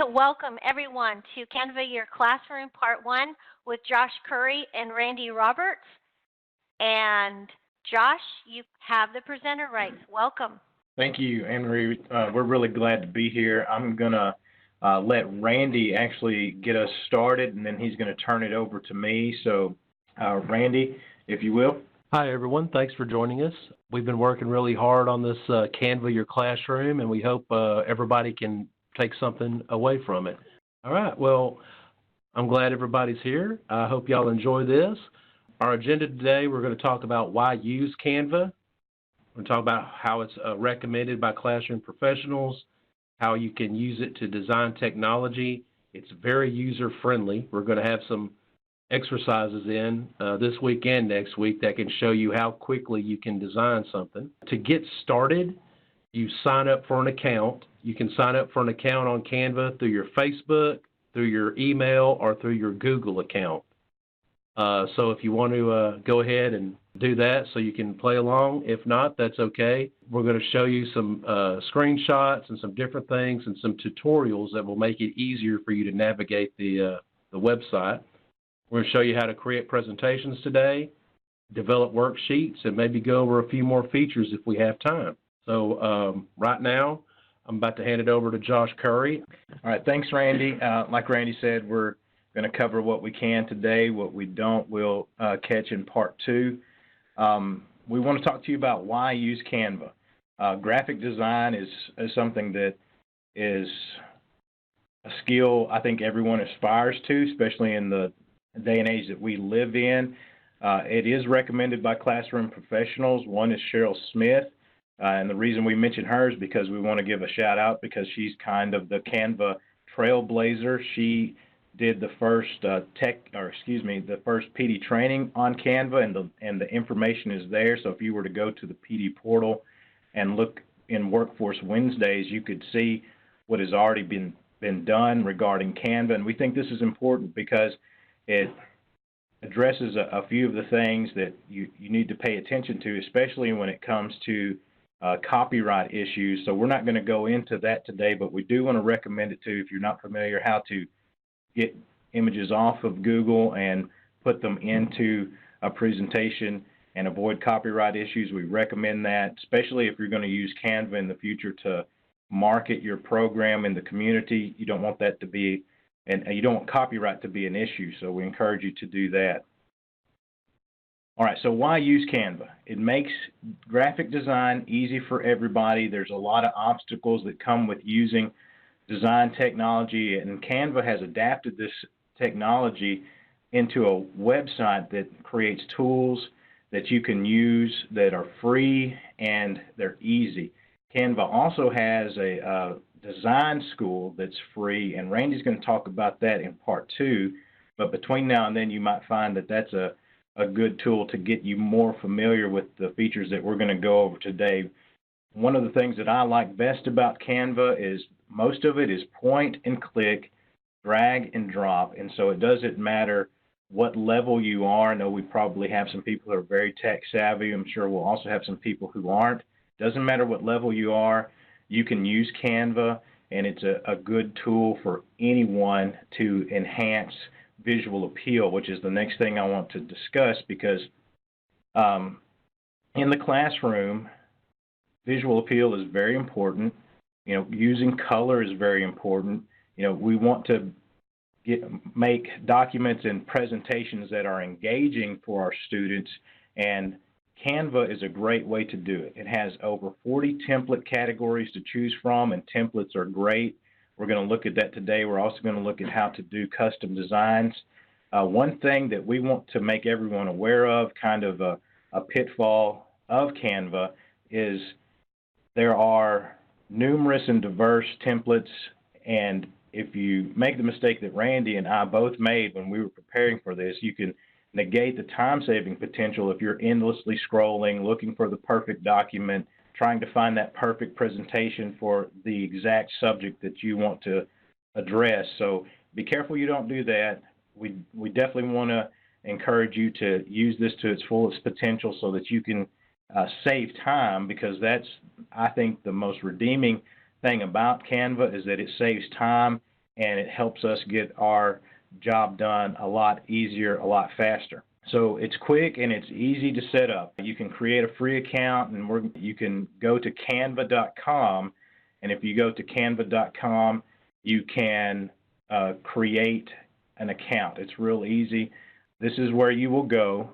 Welcome everyone to Canva Your Classroom Part 1 with Josh Curry and Randy Roberts. And Josh, you have the presenter rights. Welcome. Thank you, Anne-Marie. We're really glad to be here. I'm going to let Randy actually get us started, and then he's going to turn it over to me. So, Randy, if you will. Hi, everyone. Thanks for joining us. We've been working really hard on this Canva Your Classroom, and we hope everybody can take something away from it. All right. Well, I'm glad everybody's here. I hope y'all enjoy this. Our agenda today, we're going to talk about why use Canva. We're going to talk about how it's recommended by classroom professionals, how you can use it to design technology. It's very user-friendly. We're going to have some exercises in this week and next week that can show you how quickly you can design something. To get started, you sign up for an account. You can sign up for an account on Canva through your Facebook, through your email, or through your Google account. So if you want to go ahead and do that so you can play along. If not, that's okay. We're going to show you some screenshots and some different things and some tutorials that will make it easier for you to navigate the website. We're going to show you how to create presentations today, develop worksheets, and maybe go over a few more features if we have time. So right now, I'm about to hand it over to Josh Curry. All right, thanks, Randy. Like Randy said, we're going to cover what we can today. What we don't, we'll catch in part 2. We want to talk to you about why use Canva. Graphic design is something that is a skill I think everyone aspires to, especially in the day and age that we live in. It is recommended by classroom professionals. One is Cheryl Smith. And the reason we mention her is because we want to give a shout out because she's kind of the Canva trailblazer. She did the first the first PD training on Canva, and the information is there. So if you were to go to the PD portal and look in Workforce Wednesdays, you could see what has already been done regarding Canva. And we think this is important because it addresses a few of the things that you need to pay attention to, especially when it comes to copyright issues. So we're not going to go into that today, but we do want to recommend it to, if you're not familiar, how to get images off of Google and put them into a presentation and avoid copyright issues. We recommend that, especially if you're going to use Canva in the future to market your program in the community. You don't want that to be, and you don't want copyright to be an issue, so we encourage you to do that. All right, so why use Canva? It makes graphic design easy for everybody. There's a lot of obstacles that come with using design technology, and Canva has adapted this technology into a website that creates tools that you can use that are free and they're easy. Canva also has a design school that's free, and Randy's going to talk about that in part 2, but between now and then you might find that that's a good tool to get you more familiar with the features that we're going to go over today. One of the things that I like best about Canva is most of it is point and click, drag and drop, and so it doesn't matter what level you are. I know we probably have some people who are very tech savvy. I'm sure we'll also have some people who aren't. Doesn't matter what level you are, you can use Canva, and it's a good tool for anyone to enhance visual appeal, which is the next thing I want to discuss, because in the classroom, visual appeal is very important. You know, using color is very important. You know, we want to make documents and presentations that are engaging for our students, and Canva is a great way to do it. It has over 40 template categories to choose from, and templates are great. We're going to look at that today. We're also going to look at how to do custom designs. One thing that we want to make everyone aware of, kind of a pitfall of Canva, is there are numerous and diverse templates, and if you make the mistake that Randy and I both made when we were preparing for this, you can negate the time-saving potential if you're endlessly scrolling, looking for the perfect document, trying to find that perfect presentation for the exact subject that you want to address. So be careful you don't do that. We definitely want to encourage you to use this to its fullest potential so that you can save time, because that's, I think, the most redeeming thing about Canva is that it saves time and it helps us get our job done a lot easier, a lot faster. So it's quick and it's easy to set up. You can create a free account, and you can go to canva.com, and if you go to canva.com, you can create an account. It's real easy. This is where you will go,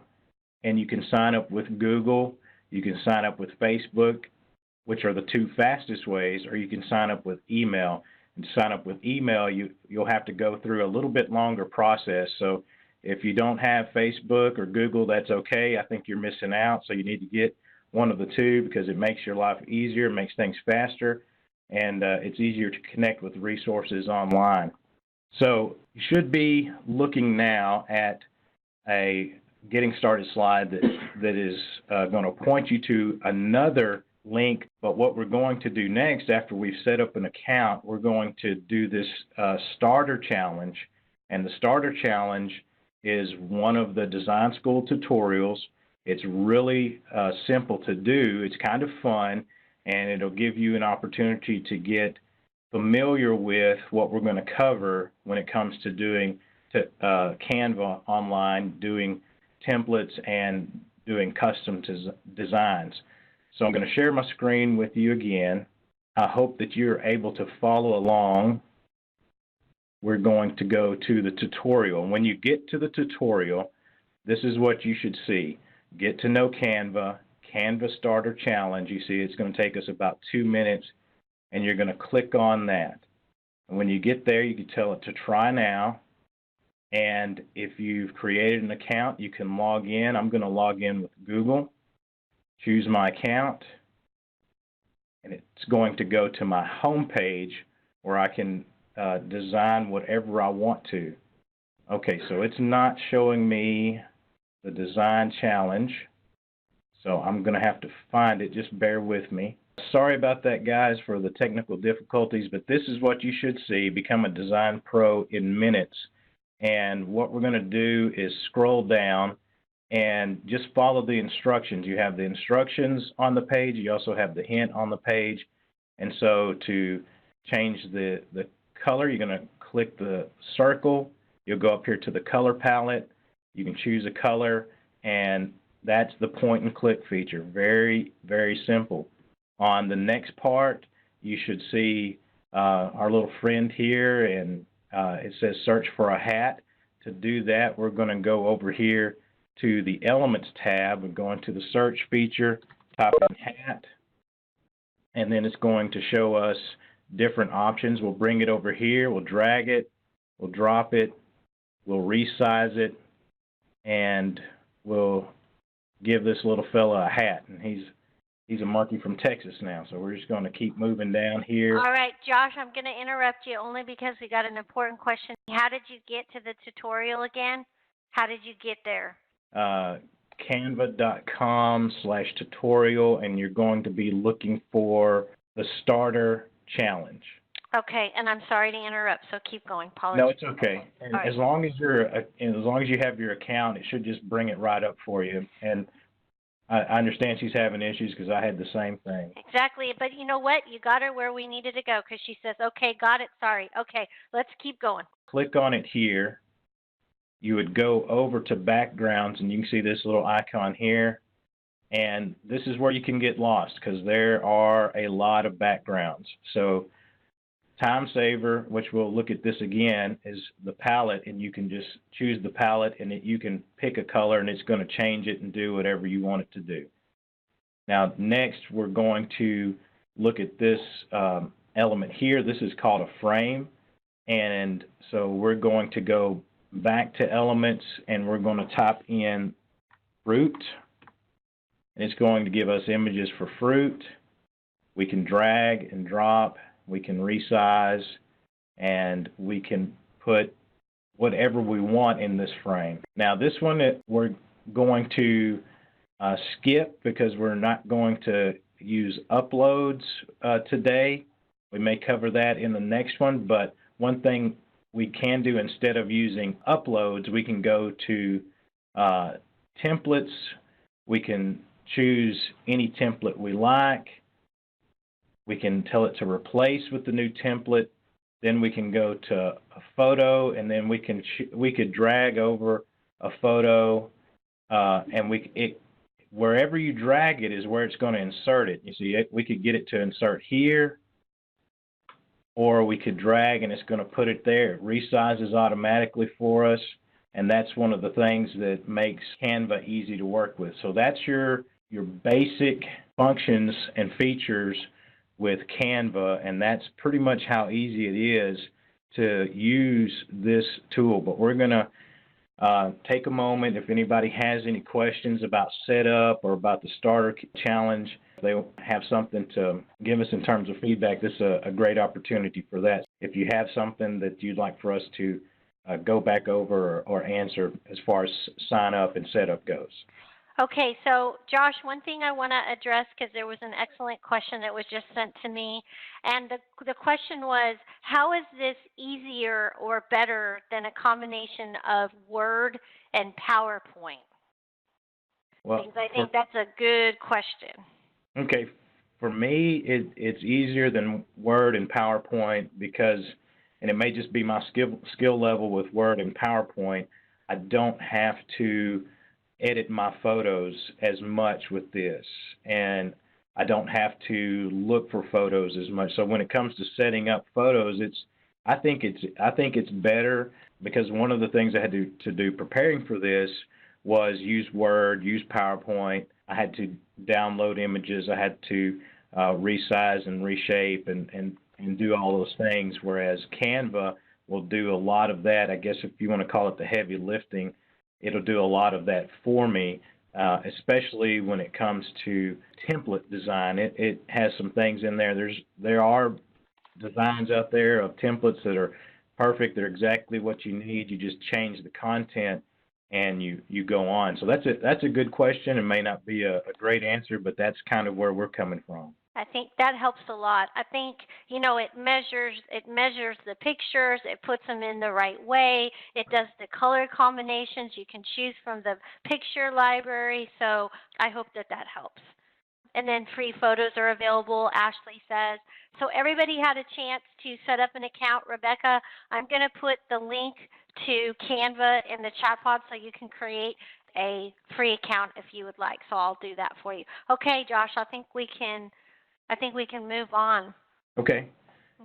and you can sign up with Google, you can sign up with Facebook, which are the two fastest ways, or you can sign up with email. And to sign up with email, you'll have to go through a little bit longer process. So if you don't have Facebook or Google, that's okay. I think you're missing out, so you need to get one of the two because it makes your life easier, it makes things faster, and it's easier to connect with resources online. So you should be looking now at a getting started slide that is going to point you to another link. But what we're going to do next, after we've set up an account, we're going to do this starter challenge. And the starter challenge is one of the design school tutorials. It's really simple to do. It's kind of fun, and it'll give you an opportunity to get familiar with what we're going to cover when it comes to doing Canva online, doing templates, and doing custom designs. So I'm going to share my screen with you again. I hope that you're able to follow along. We're going to go to the tutorial. When you get to the tutorial, this is what you should see. Get to know Canva, Canva Starter Challenge. You see it's going to take us about 2 minutes, and you're going to click on that. And when you get there, you can tell it to try now. And if you've created an account, you can log in. I'm going to log in with Google. Choose my account, and it's going to go to my home page where I can design whatever I want to. Okay, so it's not showing me the design challenge, so I'm going to have to find it. Just bear with me. Sorry about that, guys, for the technical difficulties, but this is what you should see. Become a design pro in minutes. And what we're going to do is scroll down and just follow the instructions. You have the instructions on the page. You also have the hint on the page. And so to change the color, you're going to click the circle. You'll go up here to the color palette. You can choose a color, and that's the point and click feature. Very, very simple. On the next part, you should see our little friend here, and it says search for a hat. To do that, we're going to go over here to the Elements tab and go into the search feature, type in hat, and then it's going to show us different options. We'll bring it over here, we'll drag it, we'll drop it, we'll resize it, and we'll give this little fella a hat. And he's a monkey from Texas now, so we're just going to keep moving down here. All right, Josh, I'm going to interrupt you only because we got an important question. How did you get to the tutorial again? How did you get there? Canva.com/tutorial, and you're going to be looking for the starter challenge. Okay, and I'm sorry to interrupt, so keep going. Apologies. No, it's okay. And right. as long as you have your account, it should just bring it right up for you. And I understand she's having issues because I had the same thing. Exactly, but you know what? You got her where we needed to go because she says, okay, got it, sorry. Okay, let's keep going. Click on it here. You would go over to backgrounds, and you can see this little icon here. And this is where you can get lost because there are a lot of backgrounds. So time saver, which we'll look at this again, is the palette, and you can just choose the palette, and you can pick a color, and it's going to change it and do whatever you want it to do. Now, next, we're going to look at this element here. This is called a frame, and so we're going to go back to elements, and we're going to type in fruit, and it's going to give us images for fruit. We can drag and drop. We can resize, and we can put whatever we want in this frame. Now, this one we're going to skip because we're not going to use uploads today. We may cover that in the next one, but one thing we can do instead of using uploads, we can go to templates. We can choose any template we like. We can tell it to replace with the new template. then we can go to a photo, and then we could drag over a photo, and wherever you drag it is where it's going to insert it. You see, we could get it to insert here, or we could drag and it's going to put it there. It resizes automatically for us, and that's one of the things that makes Canva easy to work with. So that's your basic functions and features with Canva, and that's pretty much how easy it is to use this tool. But we're going to take a moment. If anybody has any questions about setup or about the starter challenge, if they have something to give us in terms of feedback, this is a great opportunity for that. If you have something that you'd like for us to go back over or answer as far as sign up and setup goes. Okay, so Josh, one thing I want to address, because there was an excellent question that was just sent to me, and the question was, how is this easier or better than a combination of Word and PowerPoint? Well, because I think that's a good question. Okay, for me, it's easier than Word and PowerPoint because, and it may just be my skill level with Word and PowerPoint, I don't have to edit my photos as much with this, and I don't have to look for photos as much. So when it comes to setting up photos, I think it's better, because one of the things I had to do preparing for this was use Word, use PowerPoint. I had to download images. I had to resize and reshape and do all those things, whereas Canva will do a lot of that. I guess if you want to call it the heavy lifting, it'll do a lot of that for me, especially when it comes to template design. It has some things in there. There are designs out there of templates that are perfect. They're exactly what you need. You just change the content and you go on. So that's a good question. It may not be a great answer, but that's kind of where we're coming from. I think that helps a lot. I think, it measures the pictures, it puts them in the right way, it does the color combinations you can choose from the picture library, so I hope that helps. And then free photos are available, Ashley says. So everybody had a chance to set up an account. Rebecca, I'm going to put the link to Canva in the chat pod so you can create a free account if you would like. So I'll do that for you. Okay, Josh, I think we can move on. Okay,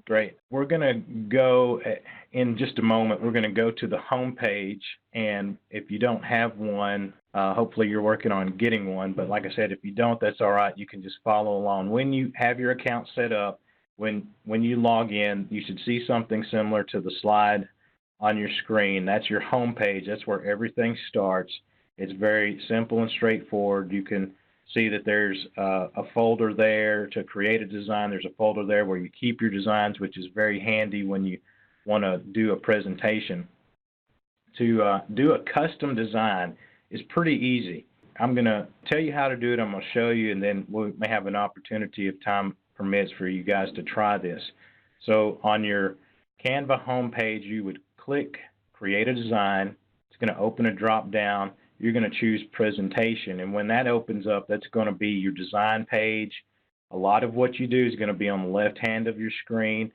great. We're going to go in just a moment. We're going to go to the home page, and if you don't have one, hopefully you're working on getting one. But like I said, if you don't, that's all right. You can just follow along. When you have your account set up, when you log in, you should see something similar to the slide on your screen. That's your home page. That's where everything starts. It's very simple and straightforward. You can see that there's a folder there to create a design. There's a folder there where you keep your designs, which is very handy when you want to do a presentation. To do a custom design is pretty easy. I'm going to tell you how to do it. I'm going to show you, and then we may have an opportunity, if time permits, for you guys to try this. So on your Canva homepage, you would click Create a Design. It's going to open a drop-down. You're going to choose Presentation, and when that opens up, that's going to be your design page. A lot of what you do is going to be on the left hand of your screen.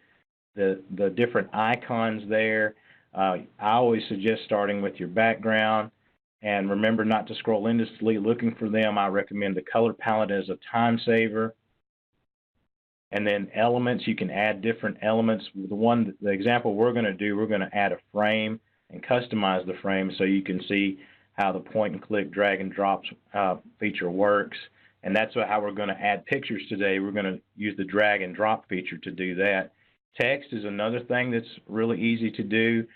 The different icons there, I always suggest starting with your background, and remember not to scroll endlessly looking for them. I recommend the color palette as a time saver. And then elements, you can add different elements. The example we're going to do, we're going to add a frame and customize the frame so you can see how the point and click, drag and drop feature works. And that's how we're going to add pictures today. We're going to use the drag and drop feature to do that. Text is another thing that's really easy to do.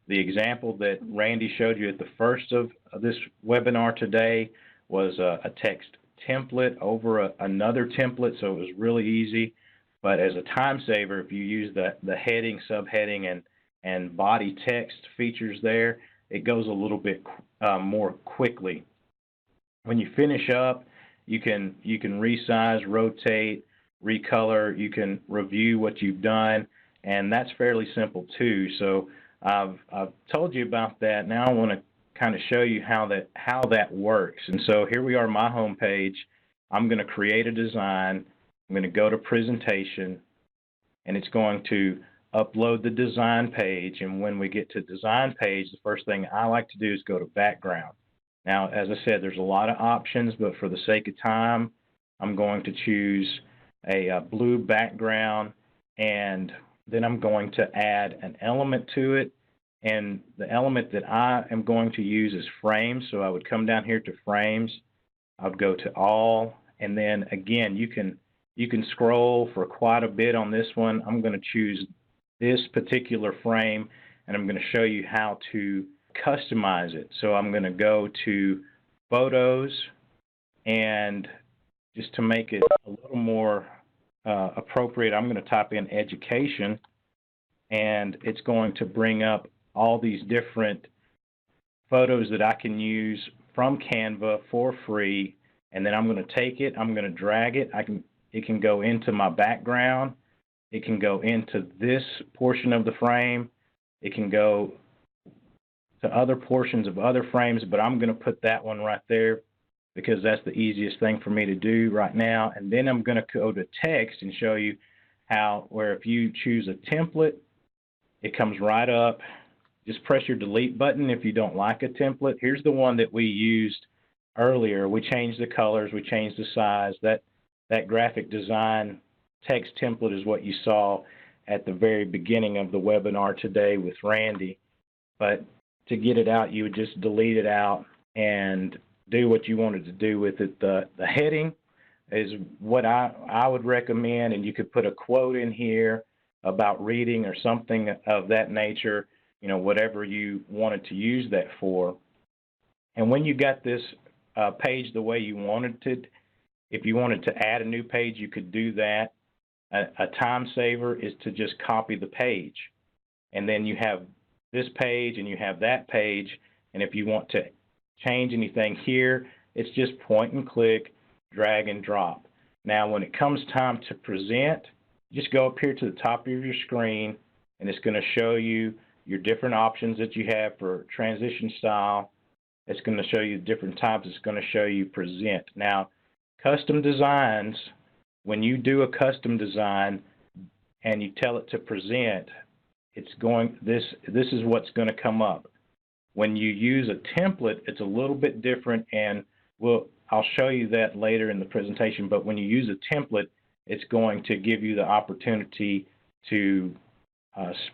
The example that Randy showed you at the first of this webinar today was a text template over another template, so it was really easy. But as a time saver, if you use the heading, subheading, and body text features there, it goes a little bit more quickly. When you finish up, you can resize, rotate, recolor. You can review what you've done, and that's fairly simple too. So I've told you about that. Now I want to kind of show you how that works. And so here we are, my home page. I'm going to create a design. I'm going to go to Presentation, and it's going to upload the design page, and when we get to design page, the first thing I like to do is go to background. Now, as I said, there's a lot of options, but for the sake of time, I'm going to choose a blue background, and then I'm going to add an element to it. And the element that I am going to use is frames. So I would come down here to frames. I would go to all, and then again, you can scroll for quite a bit on this one. I'm going to choose this particular frame, and I'm going to show you how to customize it. So I'm going to go to photos, and just to make it a little more appropriate, I'm going to type in education, and it's going to bring up all these different photos that I can use from Canva for free. And then I'm going to take it, I'm going to drag it. It can go into my background. It can go into this portion of the frame. It can go to other portions of other frames, but I'm going to put that one right there because that's the easiest thing for me to do right now. And then I'm going to go to text and show you how, where if you choose a template, it comes right up. Just press your delete button if you don't like a template. Here's the one that we used earlier. We changed the colors, we changed the size. That graphic design text template is what you saw at the very beginning of the webinar today with Randy. But to get it out, you would just delete it out and do what you wanted to do with it. The heading is what I would recommend, and you could put a quote in here about reading or something of that nature, you know, whatever you wanted to use that for. And when you got this page the way you wanted it, if you wanted to add a new page, you could do that. A time saver is to just copy the page. And then you have this page and you have that page. And if you want to change anything here, it's just point and click, drag and drop. Now, when it comes time to present, just go up here to the top of your screen, and it's going to show you your different options that you have for transition style. It's going to show you different types. It's going to show you present. Now, custom designs, when you do a custom design and you tell it to present, it's going, this is what's going to come up. When you use a template, it's a little bit different, and I'll show you that later in the presentation. But when you use a template, it's going to give you the opportunity to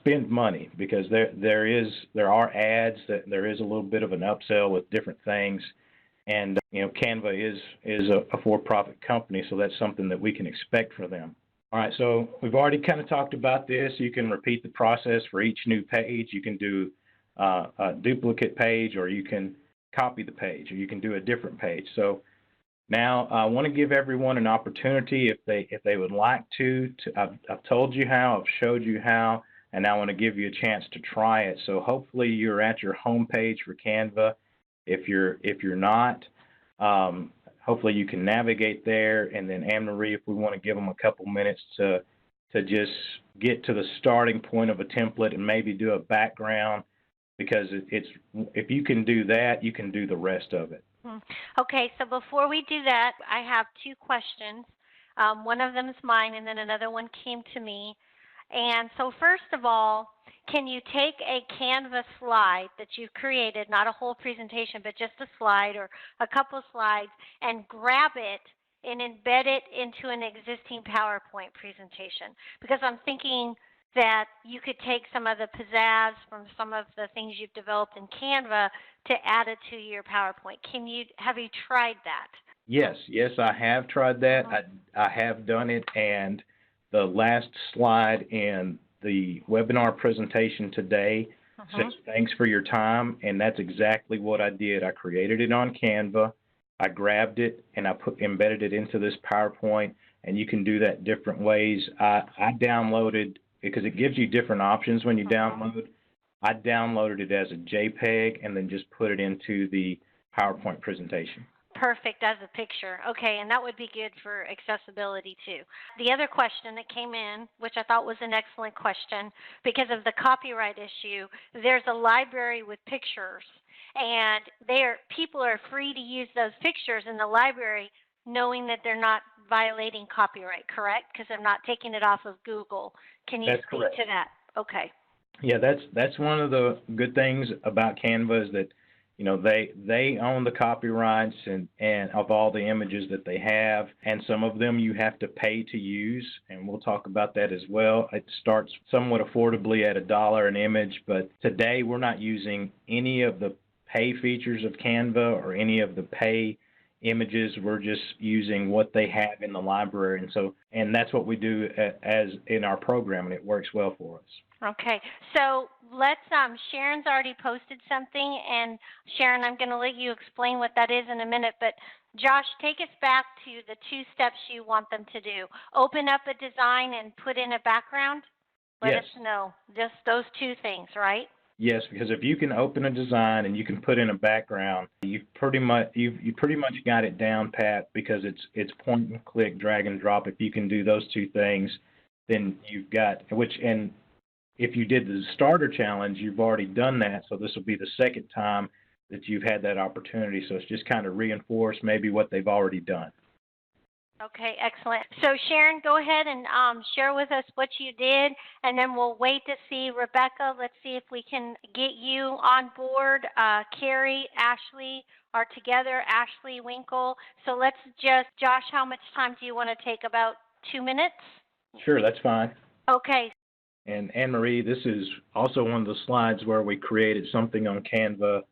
spend money, because there are ads, that there is a little bit of an upsell with different things, and you know, Canva is a for-profit company, so that's something that we can expect for them. All right, so we've already kind of talked about this. You can repeat the process for each new page. You can do a duplicate page, or you can copy the page, or you can do a different page. So now I want to give everyone an opportunity, if they would like to I've told you how, I've showed you how, and now I want to give you a chance to try it. So hopefully you're at your home page for Canva. If you're not, hopefully you can navigate there, and then Anne-Marie, if we want to give them a couple minutes to just get to the starting point of a template and maybe do a background, because if you can do that, you can do the rest of it. Okay, so before we do that, I have two questions. One of them is mine, and then another one came to me. And so first of all, can you take a Canva slide that you've created, not a whole presentation, but just a slide or a couple slides, and grab it and embed it into an existing PowerPoint presentation? Because I'm thinking that you could take some of the pizzazz from some of the things you've developed in Canva to add it to your PowerPoint. Have you tried that? Yes, I have tried that. I have done it, and the last slide in the webinar presentation today says thanks for your time, and that's exactly what I did. I created it on Canva, I grabbed it, and I embedded it into this PowerPoint, and you can do that different ways. I downloaded, because it gives you different options when you download. I downloaded it as a JPEG and then just put it into the PowerPoint presentation. Perfect, as a picture. Okay, and that would be good for accessibility too. The other question that came in, which I thought was an excellent question, because of the copyright issue, there's a library with pictures, and people are free to use those pictures in the library, knowing that they're not violating copyright, correct? Because they're not taking it off of Google. Can you speak to that? Okay. Yeah, that's one of the good things about Canva is that, you know, they own the copyrights and of all the images that they have, and some of them you have to pay to use, and we'll talk about that as well. It starts somewhat affordably at $1 an image, but today we're not using any of the pay features of Canva or any of the pay images. We're just using what they have in the library, and that's what we do as in our program, and it works well for us. Okay, so let's, Sharon's already posted something, and Sharon, I'm going to let you explain what that is in a minute, but Josh, take us back to the 2 steps you want them to do. Open up a design and put in a background? Let Yes. us know, just those 2 things, right? Yes, because if you can open a design and you can put in a background, you've pretty much got it down pat, because it's point and click, drag and drop. If you can do those 2 things, then you've got and if you did the starter challenge, you've already done that, so this will be the second time that you've had that opportunity. So it's just kind of reinforce maybe what they've already done. Okay, excellent. So Sharon, go ahead and share with us what you did, and then we'll wait to see Rebecca. Let's see if we can get you on board. Carrie, Ashley are together, Ashley Winkle. So let's just, Josh, how much time do you want to take? About 2 minutes? Sure, that's fine. Okay. And Anne-Marie, this is also one of the slides where we created something on Canva,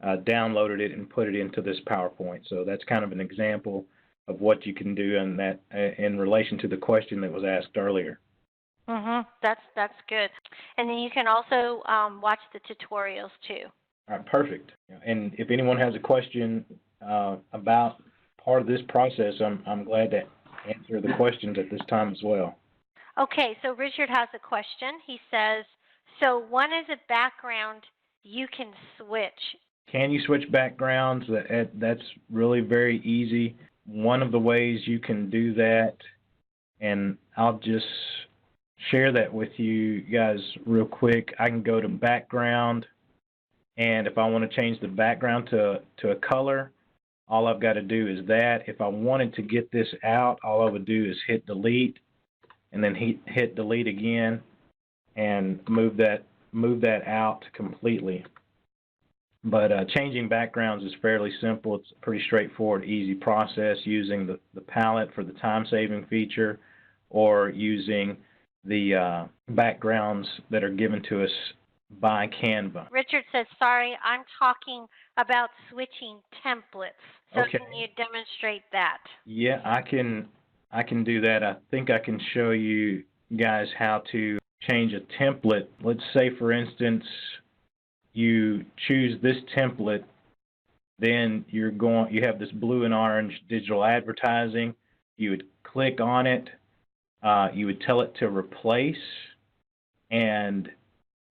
downloaded it, and put it into this PowerPoint. So that's kind of an example of what you can do in that in relation to the question that was asked earlier. That's good. And then you can also watch the tutorials too. All right, perfect. And if anyone has a question about part of this process, I'm glad to answer the questions at this time as well. Okay, so Richard has a question. He says, so one is a background you can switch. Can you switch backgrounds? That's really very easy. One of the ways you can do that, and I'll just share that with you guys real quick. I can go to background, and if I want to change the background to a color, all I've got to do is that. If I wanted to get this out, all I would do is hit delete, and then hit delete again, and move that out completely. But changing backgrounds is fairly simple. It's a pretty straightforward, easy process using the palette for the time-saving feature, or using the backgrounds that are given to us by Canva. Richard says, sorry, I'm talking about switching templates. So Okay. Can you demonstrate that? Yeah, I can do that. I think I can show you guys how to change a template. Let's say, for instance, you choose this template, then you have this blue and orange digital advertising. You would click on it, you would tell it to replace, and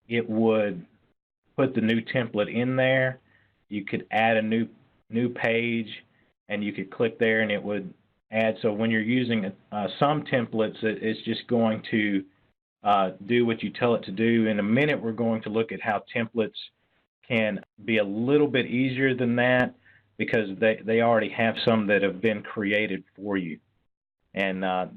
it would put the new template in there. You could add a new page, and you could click there, and it would add. So when you're using some templates, it's just going to do what you tell it to do. In a minute, we're going to look at how templates can be a little bit easier than that, because they already have some that have been created for you. And I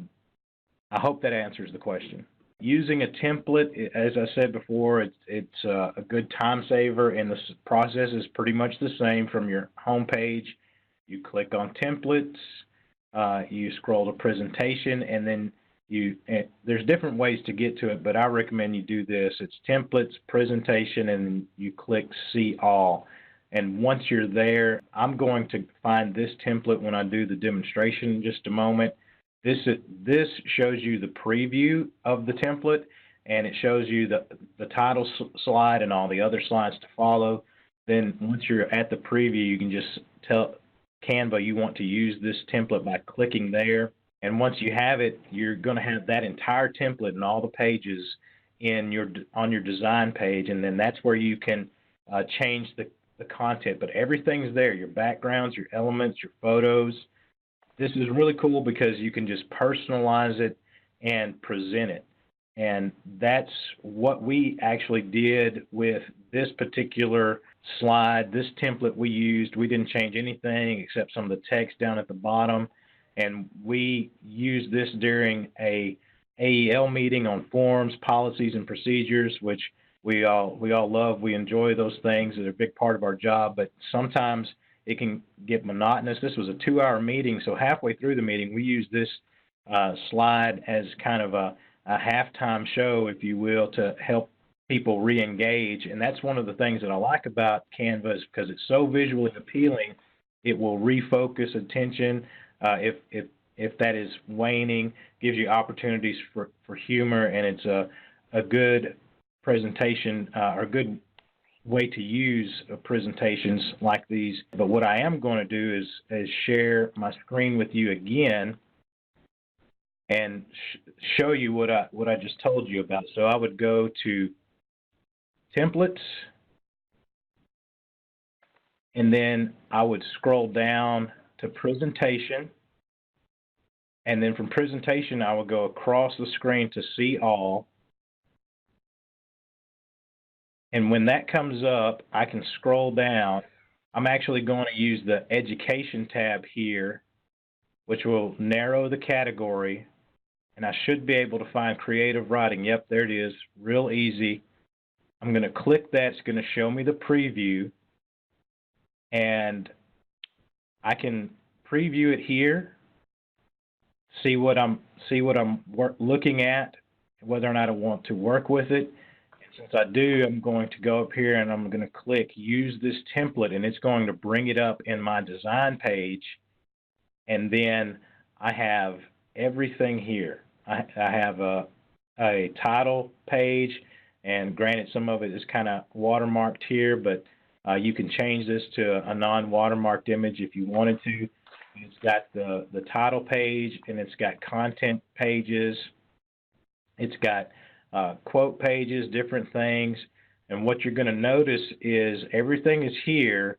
hope that answers the question. Using a template, as I said before, it's a good time saver, and the process is pretty much the same. From your home page, you click on templates, you scroll to presentation, and then there's different ways to get to it, but I recommend you do this. It's templates, presentation, and you click see all. And once you're there, I'm going to find this template when I do the demonstration in just a moment. This shows you the preview of the template, and it shows you the title slide and all the other slides to follow. Then once you're at the preview, you can just tell Canva you want to use this template by clicking there. And once you have it, you're going to have that entire template and all the pages on your design page, and then that's where you can change the content. But everything's there: your backgrounds, your elements, your photos. This is really cool because you can just personalize it and present it. And that's what we actually did with this particular slide. This template we used, we didn't change anything except some of the text down at the bottom. And we used this during a AEL meeting on forms, policies, and procedures, which we all love. We enjoy those things. They're a big part of our job, but sometimes it can get monotonous. This was a 2-hour meeting, so halfway through the meeting, we used this slide as kind of a halftime show, if you will, to help people re-engage. And that's one of the things that I like about Canva, is because it's so visually appealing, it will refocus attention. If that is waning, gives you opportunities for humor, and it's a good presentation or a good way to use presentations like these. But what I am going to do is share my screen with you again and show you what I just told you about. So I would go to templates, and then I would scroll down to presentation, and then from presentation I would go across the screen to see all. And when that comes up, I can scroll down. I'm actually going to use the Education tab here, which will narrow the category, and I should be able to find Creative Writing. Yep, there it is, real easy. I'm going to click that. It's going to show me the preview, and I can preview it here, see what I'm looking at, whether or not I want to work with it. Since I do, I'm going to go up here and I'm going to click Use this template, and it's going to bring it up in my design page. And then I have everything here. I have a title page, and granted some of it is kind of watermarked here, but you can change this to a non-watermarked image if you wanted to. It's got the title page, and it's got content pages. It's got quote pages, different things. And what you're going to notice is everything is here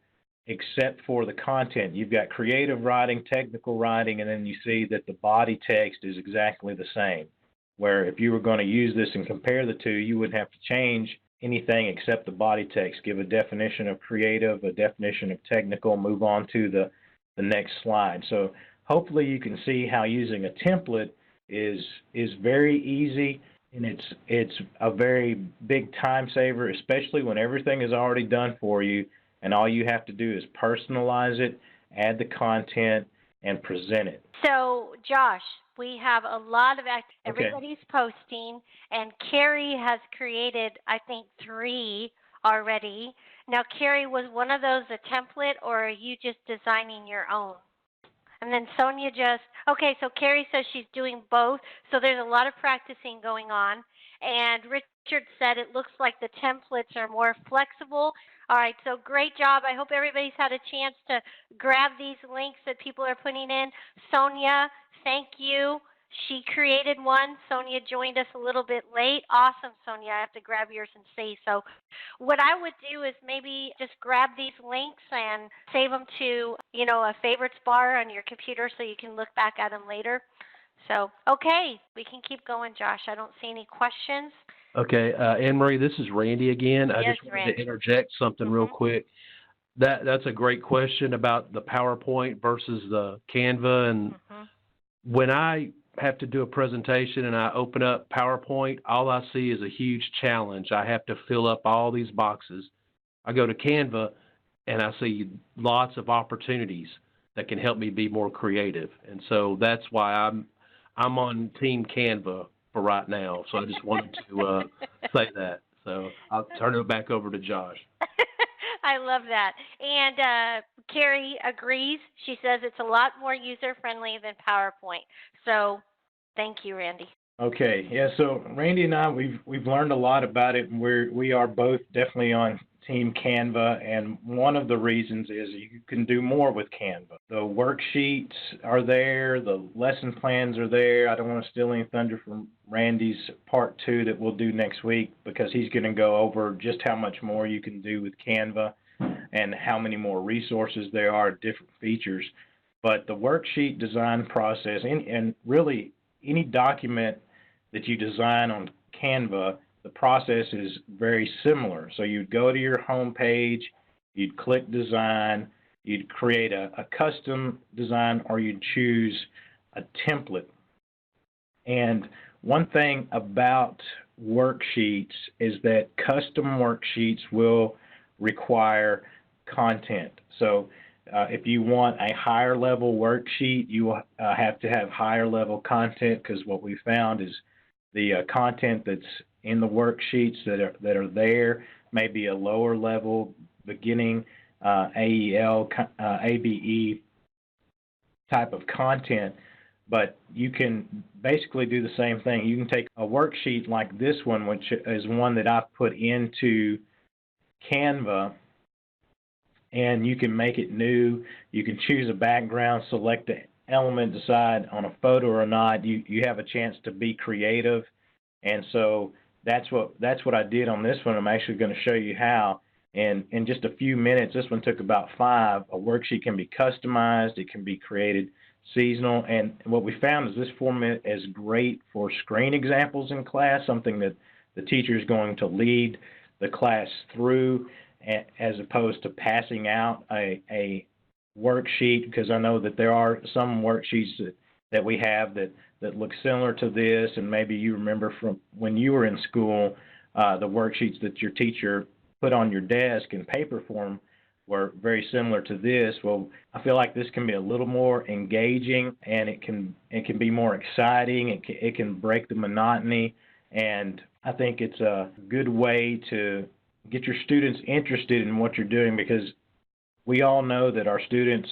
except for the content. You've got creative writing, technical writing, and then you see that the body text is exactly the same. Where if you were going to use this and compare the two, you wouldn't have to change anything except the body text. Give a definition of creative, a definition of technical, move on to the next slide. So hopefully you can see how using a template is very easy. And it's a very big time saver, especially when everything is already done for you, and all you have to do is personalize it, add the content, and present it. So, Josh, we have a lot of Okay. everybody's posting, and Carrie has created, I think, 3 already. Now, Carrie, was one of those a template, or are you just designing your own? And then Sonia okay, so Carrie says she's doing both, so there's a lot of practicing going on. And Richard said it looks like the templates are more flexible. All right, so great job. I hope everybody's had a chance to grab these links that people are putting in. Sonia, thank you. She created one. Sonia joined us a little bit late. Awesome, Sonia. I have to grab yours and see. So what I would do is maybe just grab these links and save them to, a favorites bar on your computer so you can look back at them later. So, okay, we can keep going, Josh. I don't see any questions. Okay, Anne-Marie, this is Randy again. I Yes, just wanted Randy. to interject something real quick. That's a great question about the PowerPoint versus the Canva. And when I have to do a presentation and I open up PowerPoint, all I see is a huge challenge. I have to fill up all these boxes. I go to Canva and I see lots of opportunities that can help me be more creative. And so that's why I'm on Team Canva for right now. So I just wanted to say that. So I'll turn it back over to Josh. I love that. And Carrie agrees. She says it's a lot more user-friendly than PowerPoint. So thank you, Randy. Okay, yeah, so Randy and I, we've learned a lot about it, and we are both definitely on Team Canva, and one of the reasons is you can do more with Canva. The worksheets are there, the lesson plans are there. I don't want to steal any thunder from Randy's part 2 that we'll do next week, because he's going to go over just how much more you can do with Canva and how many more resources there are, different features. But the worksheet design process, and really any document that you design on Canva, the process is very similar. So you'd go to your home page, you'd click design, you'd create a custom design, or you'd choose a template. And one thing about worksheets is that custom worksheets will require content. So if you want a higher level worksheet, you have to have higher level content, because what we found is the content that's in the worksheets that are there may be a lower level, beginning AEL, ABE type of content, but you can basically do the same thing. You can take a worksheet like this one, which is one that I've put into Canva, and you can make it new. You can choose a background, select an element, decide on a photo or not. You have a chance to be creative, and so that's what I did on this one. I'm actually going to show you how. And in just a few minutes, this one took about 5. A worksheet can be customized. It can be created seasonal. And what we found is this format is great for screen examples in class, something that the teacher is going to lead the class through, as opposed to passing out a worksheet, because I know that there are some worksheets that we have that look similar to this, and maybe you remember from when you were in school, the worksheets that your teacher put on your desk in paper form were very similar to this. Well, I feel like this can be a little more engaging, and it can be more exciting. It can break the monotony, and I think it's a good way to get your students interested in what you're doing, because we all know that our students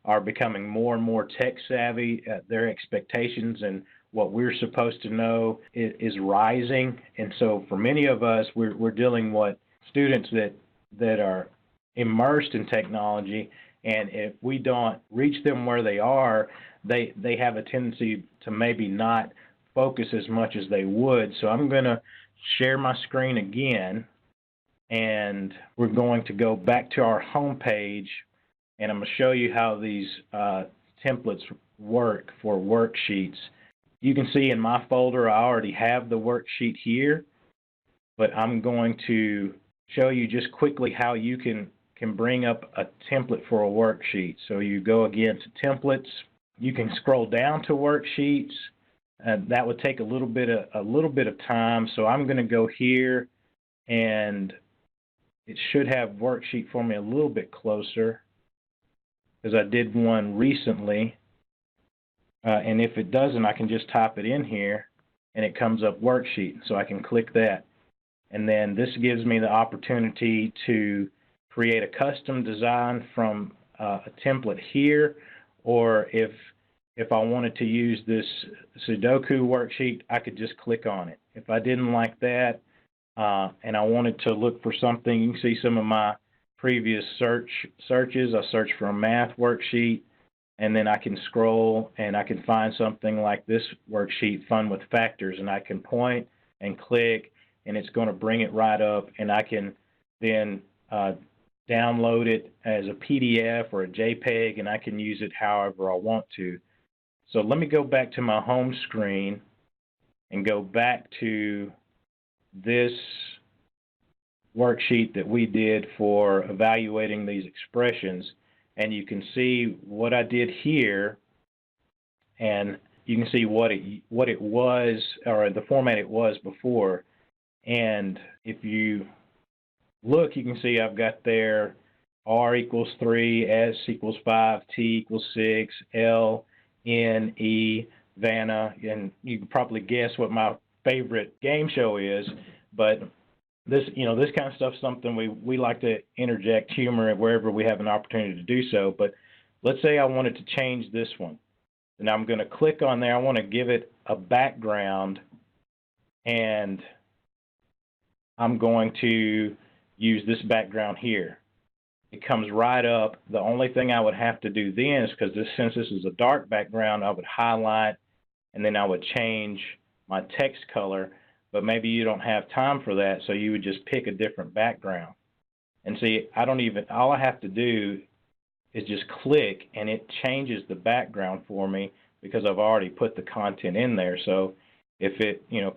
are becoming more and more tech savvy. Their expectations and what we're supposed to know is rising, and so for many of us, we're dealing with students that are immersed in technology, and if we don't reach them where they are, they have a tendency to maybe not focus as much as they would. So I'm going to share my screen again, and we're going to go back to our home page, and I'm going to show you how these templates work for worksheets. You can see in my folder I already have the worksheet here, but I'm going to show you just quickly how you can bring up a template for a worksheet. So you go again to templates. You can scroll down to worksheets. That would take a little bit of time. So I'm going to go here, and it should have worksheet for me a little bit closer, because I did one recently. And if it doesn't, I can just type it in here, and it comes up worksheet. So I can click that. And then this gives me the opportunity to create a custom design from a template here, or if I wanted to use this Sudoku worksheet, I could just click on it. If I didn't like that and I wanted to look for something, you can see some of my previous searches. I searched for a math worksheet, and then I can scroll and I can find something like this worksheet, Fun with Factors, and I can point and click, and it's going to bring it right up, and I can then download it as a PDF or a JPEG, and I can use it however I want to. So let me go back to my home screen and go back to this worksheet that we did for evaluating these expressions, and you can see what I did here, and you can see what it was, or the format it was before. And if you look, you can see I've got there R equals 3, S equals 5, T equals 6, L, N, E, Vanna, and you can probably guess what my favorite game show is, but this kind of stuff is something we like to interject humor wherever we have an opportunity to do so. But let's say I wanted to change this one, and I'm going to click on there. I want to give it a background, and I'm going to use this background here. It comes right up. The only thing I would have to do then is, because since this is a dark background, I would highlight, and then I would change my text color. But maybe you don't have time for that, so you would just pick a different background. And see, all I have to do is just click, and it changes the background for me, because I've already put the content in there. So if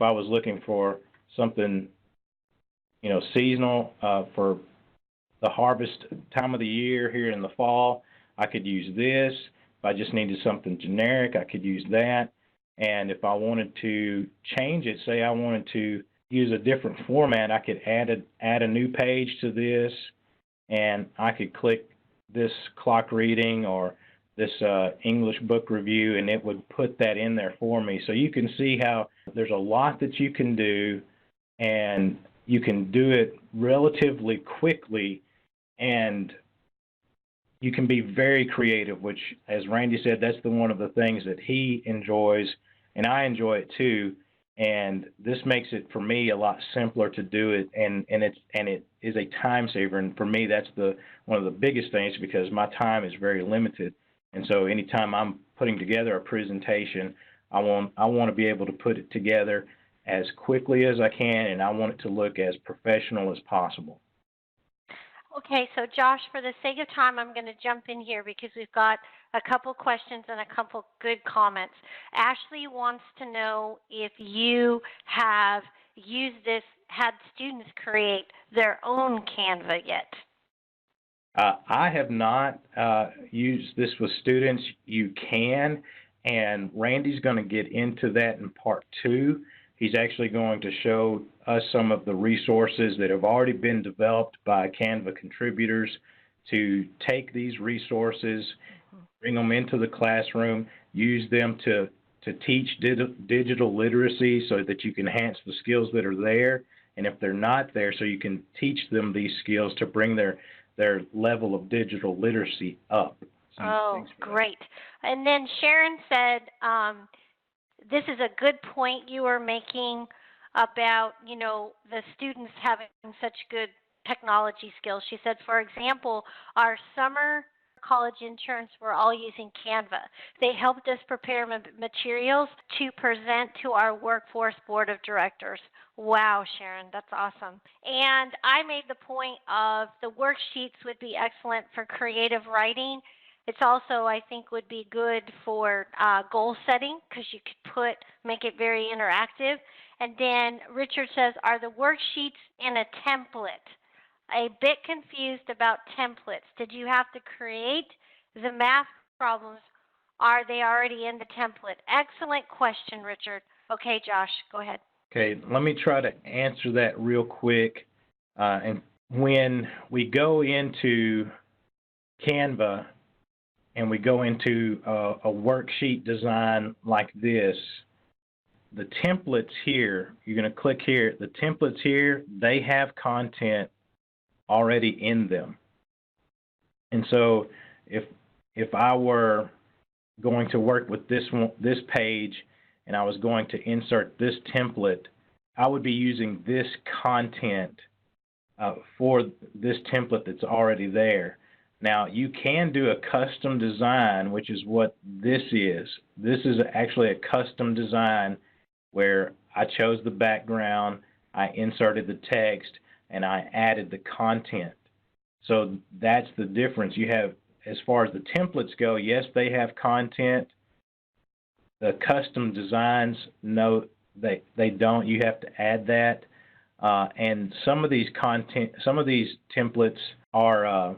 I was looking for something, seasonal for the harvest time of the year here in the fall, I could use this. If I just needed something generic, I could use that. And if I wanted to change it, say I wanted to use a different format, I could add a new page to this, and I could click this clock reading or this English book review, and it would put that in there for me. So you can see how there's a lot that you can do, and you can do it relatively quickly, and you can be very creative, which, as Randy said, that's one of the things that he enjoys, and I enjoy it too. And this makes it for me a lot simpler to do it, and it is a time saver. And for me, that's one of the biggest things, because my time is very limited. And so anytime I'm putting together a presentation, I want to be able to put it together as quickly as I can, and I want it to look as professional as possible. Okay, so Josh, for the sake of time, I'm going to jump in here because we've got a couple questions and a couple good comments. Ashley wants to know if you have used this, had students create their own Canva yet. I have not used this with students. You can, and Randy's going to get into that in part 2. He's actually going to show us some of the resources that have already been developed by Canva contributors to take these resources, bring them into the classroom, use them to teach digital literacy so that you can enhance the skills that are there, and if they're not there, so you can teach them these skills to bring their level of digital literacy up. Oh, great. And then Sharon said, this is a good point you were making about, the students having such good technology skills. She said, for example, our summer college interns were all using Canva. They helped us prepare materials to present to our workforce board of directors. Wow, Sharon, that's awesome. And I made the point of the worksheets would be excellent for creative writing. It's also, I think, would be good for goal setting because you could make it very interactive. And then Richard says, are the worksheets in a template? A bit confused about templates. Did you have to create the math problems? Are they already in the template? Excellent question, Richard. Okay, Josh, go ahead. Okay, let me try to answer that real quick. And when we go into Canva and we go into a worksheet design like this, the templates here, you're going to click here, the templates here, they have content already in them. And so if I were going to work with this page and I was going to insert this template, I would be using this content for this template that's already there. Now, you can do a custom design, which is what this is. This is actually a custom design where I chose the background, I inserted the text, and I added the content. So that's the difference. You have, as far as the templates go, yes, they have content. The custom designs, no, they don't. You have to add that. And some of these templates are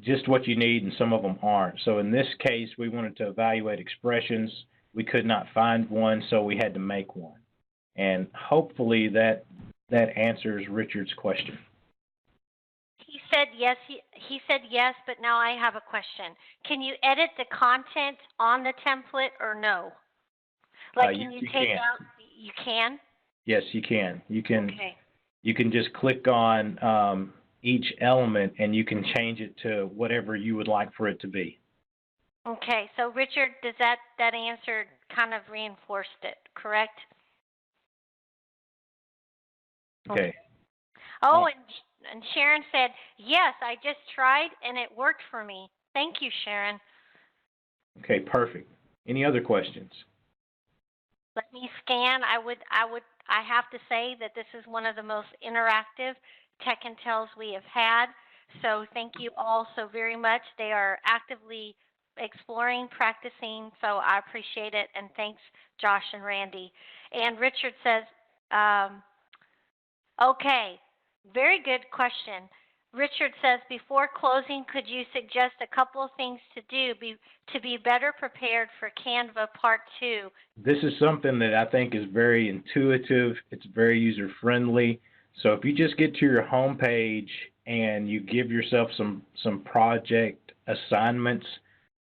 just what you need, and some of them aren't. So in this case, we wanted to evaluate expressions. We could not find one, so we had to make one. And hopefully that answers Richard's question. He said yes. He said yes, but now I have a question. Can you edit the content on the template or no? Like, can you take out? You can. Yes, you can. You can. Okay. You can just click on each element, and you can change it to whatever you would like for it to be. Okay. So Richard, does that answer kind of reinforced it, correct? Okay. Oh, and Sharon said, yes, I just tried and it worked for me. Thank you, Sharon. Okay, perfect. Any other questions? Let me scan. I have to say that this is one of the most interactive Tech and Tells we have had. So thank you all so very much. They are actively exploring, practicing, so I appreciate it. And thanks, Josh and Randy. And Richard says, okay, very good question. Richard says, before closing, could you suggest a couple of things to do to be better prepared for Canva Part 2? This is something that I think is very intuitive. It's very user-friendly. So if you just get to your home page and you give yourself some project assignments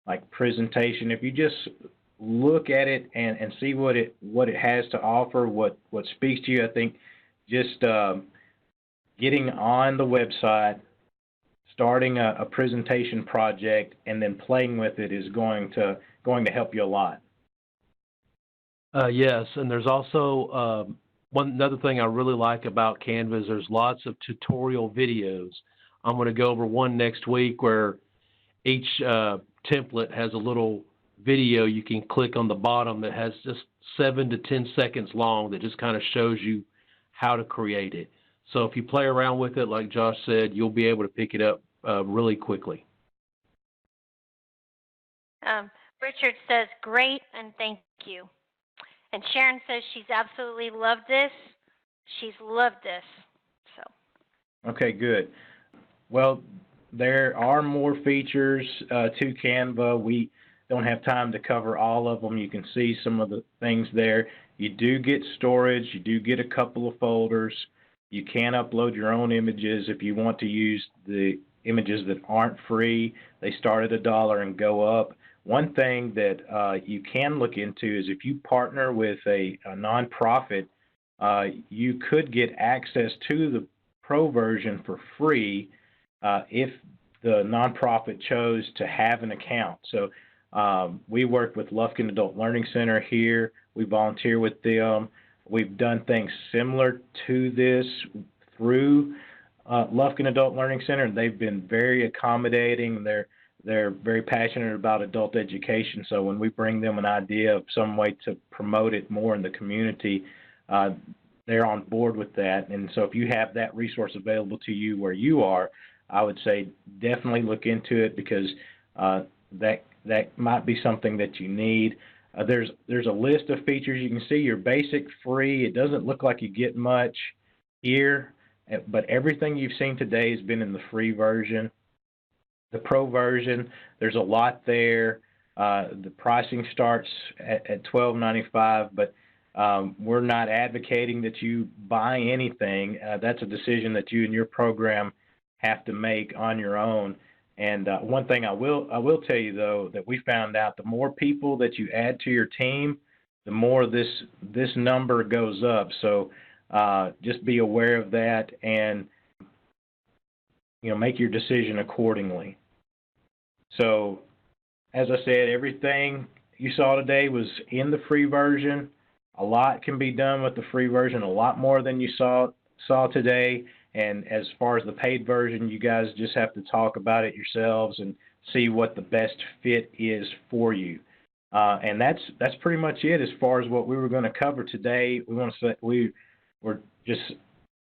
like presentation, if you just look at it and see what it has to offer, what speaks to you, I think just getting on the website, starting a presentation project, and then playing with it is going to help you a lot. Yes, and there's also another thing I really like about Canva is there's lots of tutorial videos. I'm going to go over one next week where each template has a little video you can click on the bottom that has just 7 to 10 seconds long that just kind of shows you how to create it. So if you play around with it, like Josh said, you'll be able to pick it up really quickly. Richard says, great, and thank you. And Sharon says she's absolutely loved this. She's loved this. So. Okay, good. Well, there are more features to Canva. We don't have time to cover all of them. You can see some of the things there. You do get storage. You do get a couple of folders. You can upload your own images if you want to use the images that aren't free. They start at $1 and go up. One thing that you can look into is if you partner with a nonprofit, you could get access to the pro version for free if the nonprofit chose to have an account. So we work with Lufkin Adult Learning Center here. We volunteer with them. We've done things similar to this through Lufkin Adult Learning Center. They've been very accommodating. They're very passionate about adult education. So when we bring them an idea of some way to promote it more in the community, they're on board with that. And so if you have that resource available to you where you are, I would say definitely look into it because that might be something that you need. There's a list of features. You can see your basic free. It doesn't look like you get much here, but everything you've seen today has been in the free version. The pro version, there's a lot there. The pricing starts at $12.95, but we're not advocating that you buy anything. That's a decision that you and your program have to make on your own. And one thing I will tell you though, that we found out the more people that you add to your team, the more this number goes up. So just be aware of that and make your decision accordingly. So as I said, everything you saw today was in the free version. A lot can be done with the free version, a lot more than you saw today. And as far as the paid version, you guys just have to talk about it yourselves and see what the best fit is for you. And that's pretty much it as far as what we were going to cover today. We're just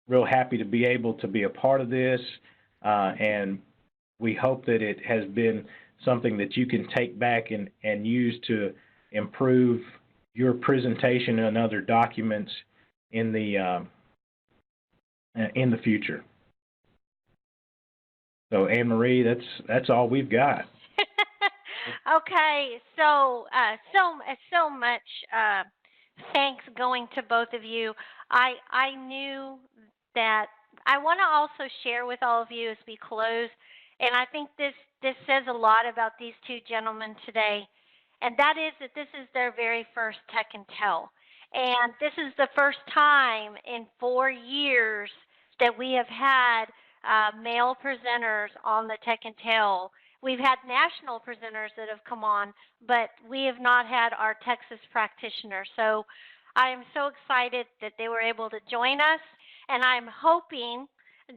real happy to be able to be a part of this, and we hope that it has been something that you can take back and use to improve your presentation and other documents in the future. So Anne-Marie, that's all we've got. Okay, so much thanks going to both of you. I knew that I want to also share with all of you as we close, and I think this says a lot about these two gentlemen today, and that is that this is their very first Tech and Tell. And this is the first time in 4 years that we have had male presenters on the Tech and Tell. We've had national presenters that have come on, but we have not had our Texas practitioner. So I am so excited that they were able to join us, and I'm hoping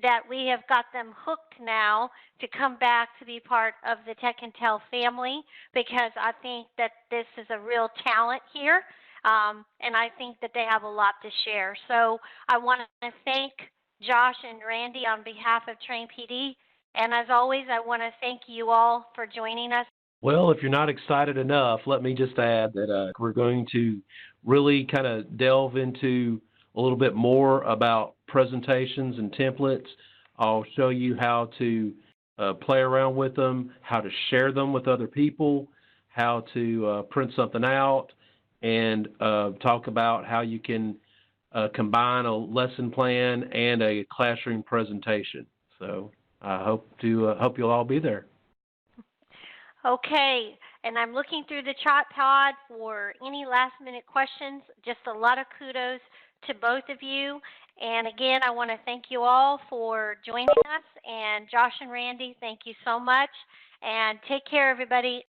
that we have got them hooked now to come back to be part of the Tech and Tell family, because I think that this is a real talent here, and I think that they have a lot to share. So I want to thank Josh and Randy on behalf of Train PD, and as always, I want to thank you all for joining us. Well, if you're not excited enough, let me just add that we're going to really kind of delve into a little bit more about presentations and templates I'll show you how to play around with them, how to share them with other people, how to print something out, and talk about how you can combine a lesson plan and a classroom presentation. So I hope you'll all be there. Okay, and I'm looking through the chat pod for any last minute questions. Just a lot of kudos to both of you. And again, I want to thank you all for joining us. And Josh and Randy, thank you so much. And take care, everybody.